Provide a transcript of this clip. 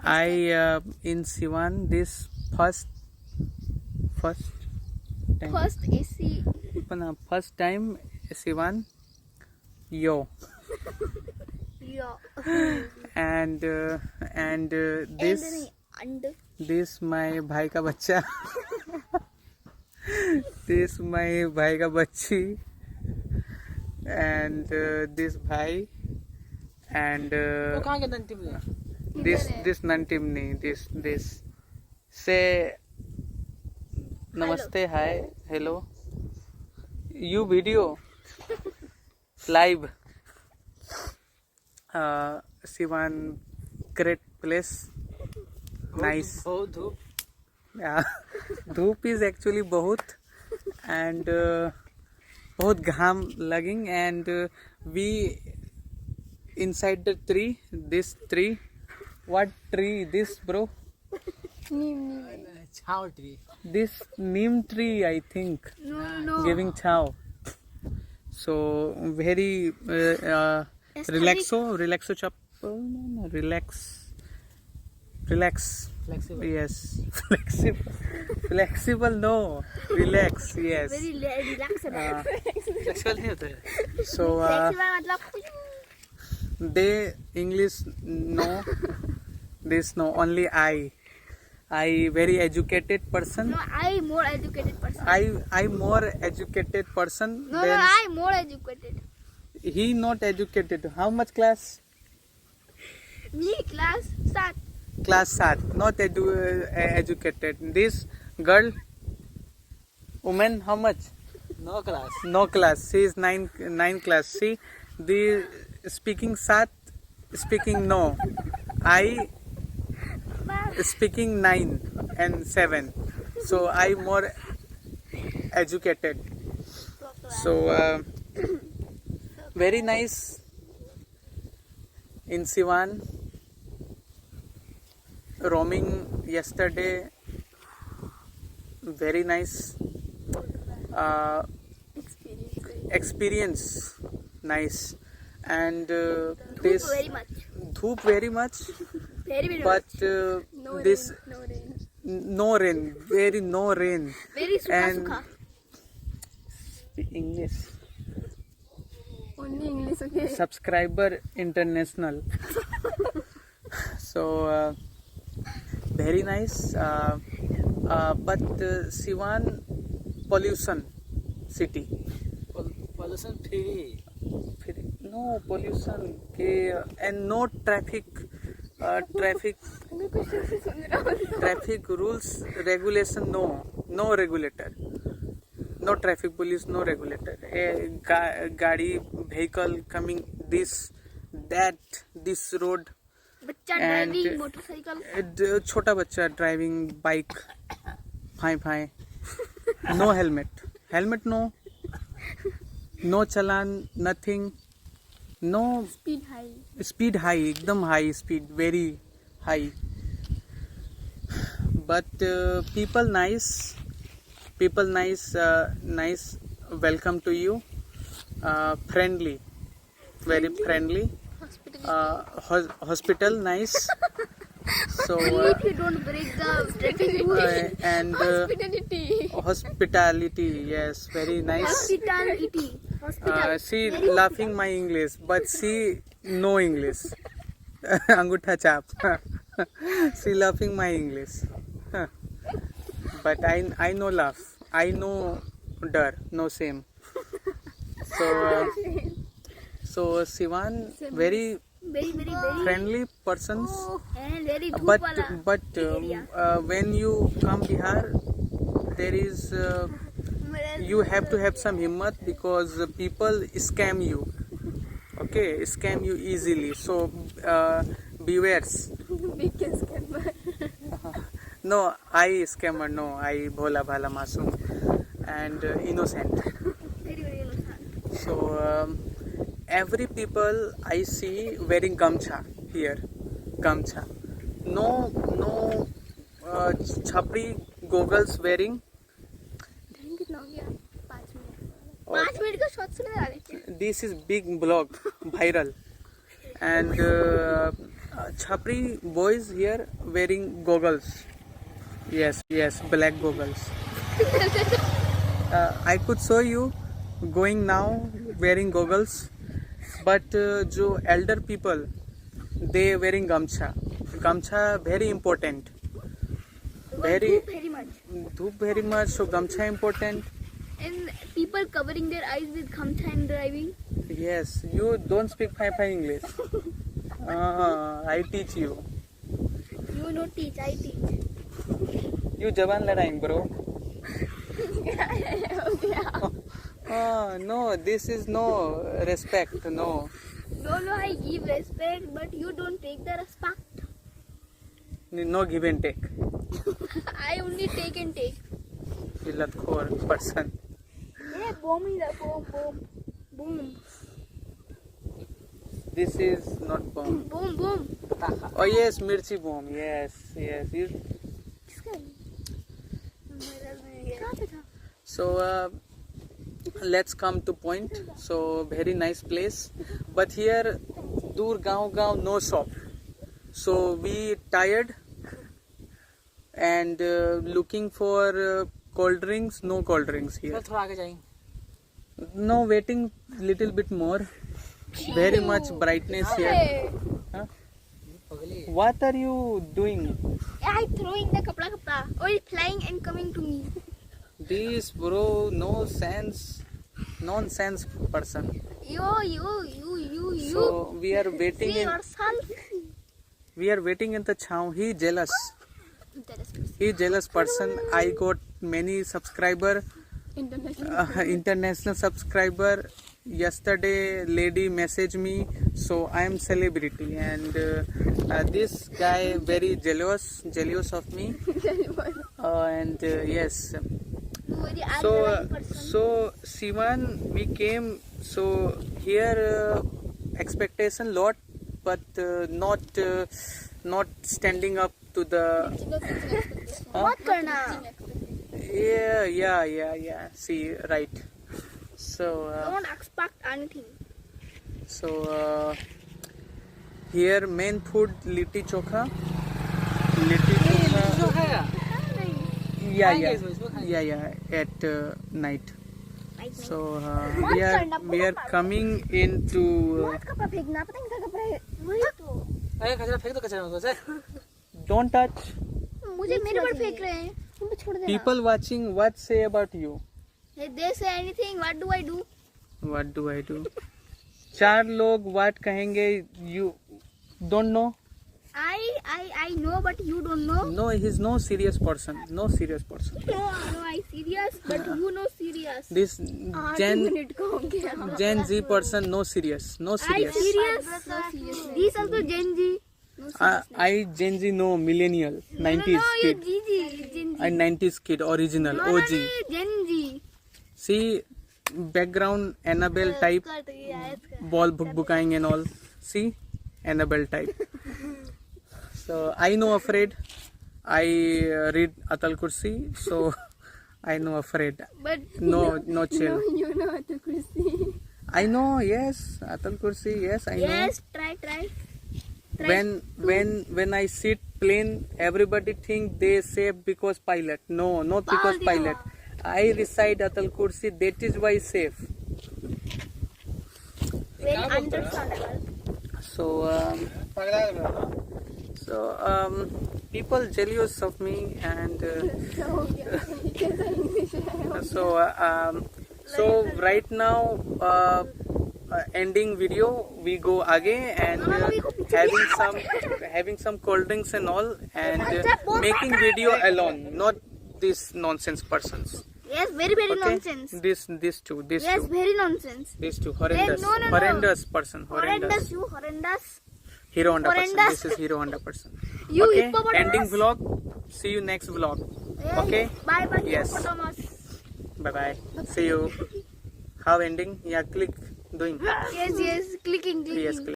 I in Siwan this first time. First AC. First time Siwan. Yo. Yeah. And And this my भाई का बच्चा. This my भाई का बच्ची. And this भाई. And कहाँ के नंटी में? this Nantimni. This say namaste, hi, hello. You video live. Siwan, great place. Nice. बहुत धूप. Yeah. धूप is actually बहुत and बहुत घाम लगing and we inside the tree. This tree. What tree? This bro? छाव tree. This neem tree, I think, no. giving chow. So very relaxo chop. No, relax. Flexible. Yes, flexible. No, relax. Yes. Very relaxed. Flexible नहीं होता है. So मतलब they English no. This no. Only I very educated person. no, I more educated person. I more educated person No, than I more educated. he not educated. How much class? Me class 7. Class 7. Not educated. This girl, woman, how much? No class. No class. She is 9 class. See, the speaking 7, speaking no. I speaking 9 and 7. So I more educated. So very nice in Siwan. Roaming yesterday. Very nice. Experience. Nice. And this Very much. dhoop very much. Very But no this rain. No rain. no rain. Very sukha And sukha. English. Only English, okay. Subscriber international. So very nice. But Siwan pollution city. Pollution free. No pollution and no traffic. Traffic rules regulation no regulator. No traffic police, no regulator. Gadi vehicle coming this road. बच्चा And driving motorcycle. छोटा बच्चा driving bike फाई no helmet no challan nothing no speed high एकदम high speed very high but people nice welcome to you friendly very friendly hospital nice so If you don't break the traffic rules. and hospitality yes very nice Hospitality. Hospital. she laughing my English but she no English angutha chap she laughing my English but I know laugh I know dar no same so Siwan very Very friendly persons and very धूप but वाला. when you come Bihar there is you have to have some himmat because people scam you okay scam you easily so bewares no I scammer no I bhola bhala masoom and innocent Very innocent. so every people I see wearing gamcha here gamcha no chapri goggles wearing time कितना हो गया? 5 minute. 5 minute का short सुना रहे थे. this is big blog viral and Chhapri boys here wearing goggles. Yes, black goggles. I could show you going now wearing goggles, but jo elder people, they wearing gamcha. Gamcha very important. Very much. धूप very much. So gamcha important. And people covering their eyes with gamcha and driving. Yes, you don't speak fine English. I teach you. You no teach, I teach. You jawan ladaing, bro. No, this is no respect. No. No, I give respect, but you don't take the respect. No give and take. I only take and take. Illatkhor person. Yeah, bomb is a bomb. Boom. This is not bomb. Boom. Oh yes, mirchi bomb. Yes. You... So let's come to point. So very nice place. But here, dur gaon no shop. So we tired and looking for cold drinks. No cold drinks here. थोड़ा आगे जाएंगे. No, waiting little bit more. Very much brightness here. Huh? पगली. What are you doing? I throwing the kapla. Oh, it's flying and coming to me. This bro, no sense, nonsense person. You. So we are waiting See in. yourself. We are waiting in the chow. He jealous. He jealous person. I got many subscriber. International subscriber. Yesterday lady messaged me, so I am celebrity, and this guy very jealous of me. And yes, so Sivan, we came so here expectation lot, but not standing up to the. What करना? Yeah. See, right. So Don't expect anything. so here main food litti chokha. जो है. Yeah. At night. So we are coming into. मत कपड़ा फेंकना, पता नहीं क्या कपड़ा है. वही तो. अरे कचरा फेंक दो कचरे में उसे. Don't touch. मुझे मेरे पर फेंक रहे हैं. तुम छोड़ देना. People watching, what say about you? If they say anything, what do I do? What do I do? चार लोग what कहेंगे? You don't know? I know, but you don't know. No, he's no serious person. No serious person. No, I serious, but you know serious. This Gen Z person, no serious. I serious. These also Gen Z. I Gen Z, no millennial, 90s kid. Gen Z. I 90s kid, original, No, OG. Gen Z. See, background Annabelle type, ball book-booking and all. See, Annabelle type. So I know afraid. I read Atal Kursi, so I know afraid. But No chill. no, you know the Kursi. I know, yes, Atal Kursi, yes, I know. Yes, try. When I sit plane, everybody think they safe because pilot. No, not because pilot. I recite Atal Kursi, that is why safe. Very understandable. So people jealous of me, and so right now ending video, we go again and having some cold drinks and all, and making video alone, not these nonsense persons. Yes, very Okay? nonsense. These two. Yes, very nonsense. These two horrendous, no. horrendous person, Horrendous, you horrendous. Hero Honda person. Horrendous. This is Hero Honda person. You Okay, hippopotamus. ending vlog. See you next vlog. Yeah, Okay. Bye, Yes. hippopotamus. Bye. See you. How ending? Yeah, click doing. Yes, clicking. Yes, click.